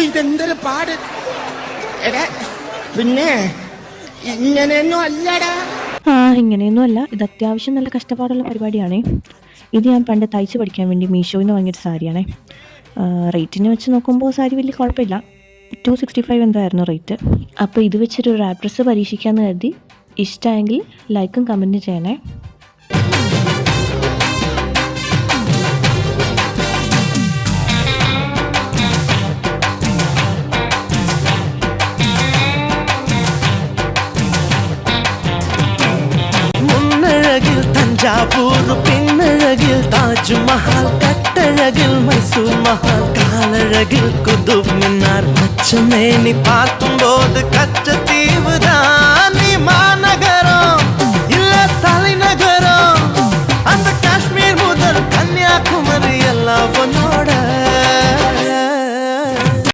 ഇതെന്തൊരു പാട്. എടാ പിന്നെ ഇങ്ങനെയൊന്നും അല്ലടാ. ഇങ്ങനെയൊന്നും അല്ല, ഇത് അത്യാവശ്യം നല്ല കഷ്ടപ്പാടുള്ള പരിപാടിയാണേ. ഇത് ഞാൻ പണ്ട് തയ്ച്ച് പഠിക്കാൻ വേണ്ടി മീഷോയിൽ നിന്ന് വാങ്ങിയൊരു സാരിയാണേ. റേറ്റിന് വെച്ച് നോക്കുമ്പോൾ സാരി വലിയ കുഴപ്പമില്ല. 265 എന്തായിരുന്നു റേറ്റ്. അപ്പോൾ ഇത് വെച്ചിട്ട് ഒരു അഡ്രസ്സ് പരീക്ഷിക്കാമെന്ന് കരുതി. ഇഷ്ടമായെങ്കിൽ ലൈക്കും കമൻറ്റും ചെയ്യണേ. മുന്നഴകിൽ തഞ്ചാവൂർ, പിന്നഴകിൽ താജ്മഹൽ, കട്ടഴകിൽ മൈസൂർ മഹൽ, കാലഴകിൽ കുതുബ് മിനാർ, പച്ചമേനി പാർക്കുമ്പോൾ കച്ചത്തീവ്